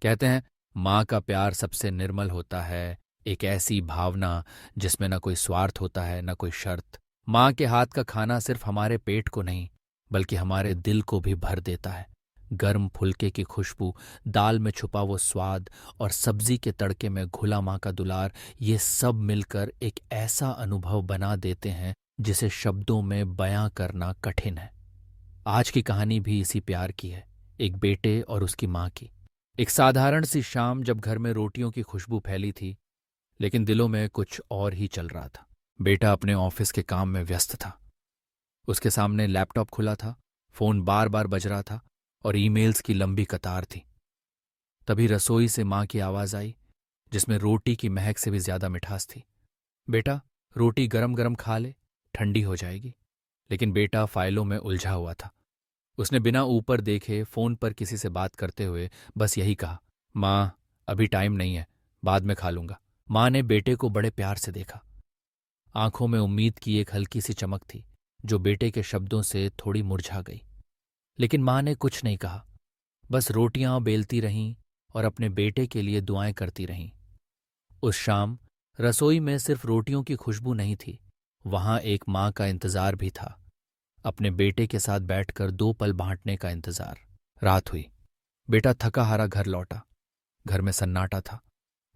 कहते हैं माँ का प्यार सबसे निर्मल होता है, एक ऐसी भावना जिसमें न कोई स्वार्थ होता है न कोई शर्त। माँ के हाथ का खाना सिर्फ हमारे पेट को नहीं बल्कि हमारे दिल को भी भर देता है। गर्म फुलके की खुशबू, दाल में छुपा वो स्वाद और सब्जी के तड़के में घुला माँ का दुलार, ये सब मिलकर एक ऐसा अनुभव बना देते हैं जिसे शब्दों में बयां करना कठिन है। आज की कहानी भी इसी प्यार की है, एक बेटे और उसकी माँ की। एक साधारण सी शाम जब घर में रोटियों की खुशबू फैली थी, लेकिन दिलों में कुछ और ही चल रहा था। बेटा अपने ऑफिस के काम में व्यस्त था। उसके सामने लैपटॉप खुला था, फोन बार बार बज रहा था और ईमेल्स की लंबी कतार थी। तभी रसोई से माँ की आवाज आई, जिसमें रोटी की महक से भी ज्यादा मिठास थी। बेटा, रोटी गरम गरम खा ले, ठंडी हो जाएगी। लेकिन बेटा फाइलों में उलझा हुआ था। उसने बिना ऊपर देखे फोन पर किसी से बात करते हुए बस यही कहा, माँ अभी टाइम नहीं है, बाद में खा लूंगा। माँ ने बेटे को बड़े प्यार से देखा। आंखों में उम्मीद की एक हल्की सी चमक थी जो बेटे के शब्दों से थोड़ी मुरझा गई। लेकिन माँ ने कुछ नहीं कहा, बस रोटियां बेलती रहीं और अपने बेटे के लिए दुआएं करती रहीं। उस शाम रसोई में सिर्फ रोटियों की खुशबू नहीं थी, वहां एक माँ का इंतजार भी था, अपने बेटे के साथ बैठकर 2 पल बांटने का इंतजार। रात हुई। बेटा थका हारा घर लौटा। घर में सन्नाटा था।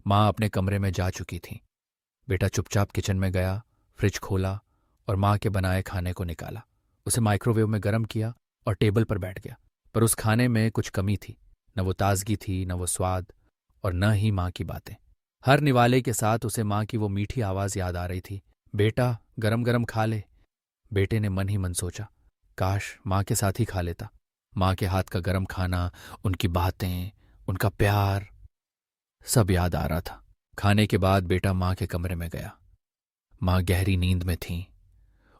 माँ अपने कमरे में जा चुकी थी। बेटा चुपचाप किचन में गया, फ्रिज खोला और माँ के बनाए खाने को निकाला। उसे माइक्रोवेव में गर्म किया और टेबल पर बैठ गया। पर उस खाने में कुछ कमी थी। न वो ताजगी थी, न वो स्वाद, और न ही माँ की बातें। हर निवाले के साथ उसे माँ की वो मीठी आवाज याद आ रही थी, बेटा गरम गरम खा ले। बेटे ने मन ही मन सोचा, काश माँ के साथ ही खा लेता। माँ के हाथ का गरम खाना, उनकी बातें, उनका प्यार, सब याद आ रहा था। खाने के बाद बेटा माँ के कमरे में गया। माँ गहरी नींद में थीं।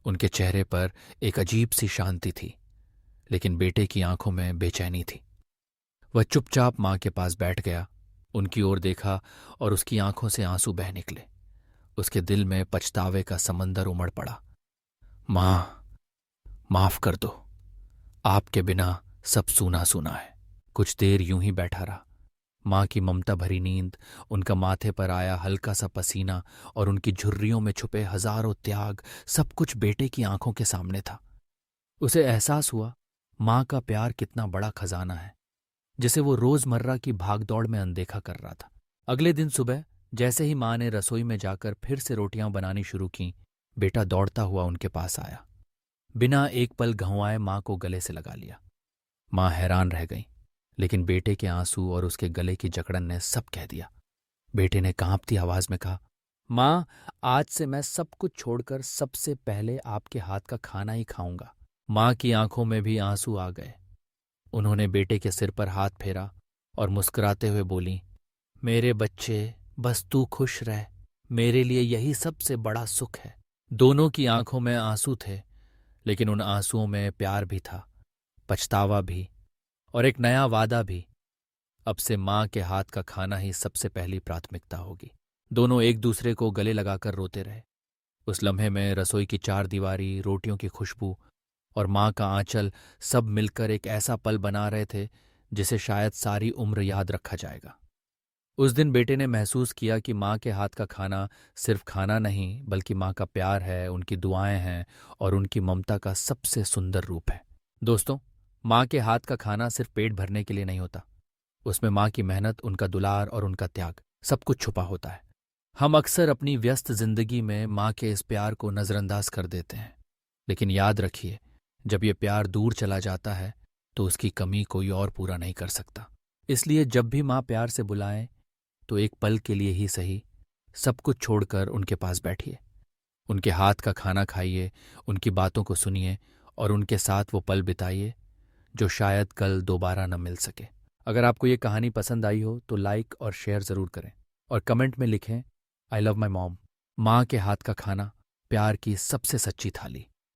उनके चेहरे पर एक अजीब सी शांति थी, लेकिन बेटे की आंखों में बेचैनी थी। वह चुपचाप माँ के पास बैठ गया, उनकी ओर देखा और उसकी आंखों से आंसू बह निकले। उसके दिल में पछतावे का समंदर उमड़ पड़ा। माँ, माफ कर दो, आपके बिना सब सूना सूना है। कुछ देर यूं ही बैठा रहा। माँ की ममता भरी नींद, उनका माथे पर आया हल्का सा पसीना और उनकी झुर्रियों में छुपे हजारों त्याग, सब कुछ बेटे की आंखों के सामने था। उसे एहसास हुआ माँ का प्यार कितना बड़ा खजाना है, जिसे वो रोजमर्रा की भागदौड़ में अनदेखा कर रहा था। अगले दिन सुबह जैसे ही माँ ने रसोई में जाकर फिर से रोटियां बनानी शुरू की, बेटा दौड़ता हुआ उनके पास आया। बिना एक पल घुमाए माँ को गले से लगा लिया। माँ हैरान रह गई, लेकिन बेटे के आंसू और उसके गले की जकड़न ने सब कह दिया। बेटे ने कांपती आवाज में कहा, माँ, आज से मैं सब कुछ छोड़कर सबसे पहले आपके हाथ का खाना ही खाऊंगा। माँ की आंखों में भी आंसू आ गए। उन्होंने बेटे के सिर पर हाथ फेरा और मुस्कुराते हुए बोली, मेरे बच्चे, बस तू खुश रह, मेरे लिए यही सबसे बड़ा सुख है। दोनों की आंखों में आंसू थे, लेकिन उन आंसुओं में प्यार भी था, पछतावा भी, और एक नया वादा भी। अब से माँ के हाथ का खाना ही सबसे पहली प्राथमिकता होगी। दोनों एक दूसरे को गले लगाकर रोते रहे। उस लम्हे में रसोई की चारदीवारी, रोटियों की खुशबू और माँ का आंचल, सब मिलकर एक ऐसा पल बना रहे थे जिसे शायद सारी उम्र याद रखा जाएगा। उस दिन बेटे ने महसूस किया कि माँ के हाथ का खाना सिर्फ खाना नहीं बल्कि माँ का प्यार है, उनकी दुआएं हैं और उनकी ममता का सबसे सुंदर रूप है। दोस्तों, माँ के हाथ का खाना सिर्फ पेट भरने के लिए नहीं होता। उसमें माँ की मेहनत, उनका दुलार और उनका त्याग, सब कुछ छुपा होता है। हम अक्सर अपनी व्यस्त जिंदगी में माँ के इस प्यार को नजरअंदाज कर देते हैं, लेकिन याद रखिए, जब ये प्यार दूर चला जाता है तो उसकी कमी कोई और पूरा नहीं कर सकता। इसलिए जब भी माँ प्यार से बुलाएं तो एक पल के लिए ही सही, सब कुछ छोड़कर उनके पास बैठिए, उनके हाथ का खाना खाइए, उनकी बातों को सुनिए और उनके साथ वो पल बिताइए जो शायद कल दोबारा न मिल सके। अगर आपको ये कहानी पसंद आई हो तो लाइक और शेयर ज़रूर करें और कमेंट में लिखें, आई लव माई मॉम। माँ के हाथ का खाना, प्यार की सबसे सच्ची थाली।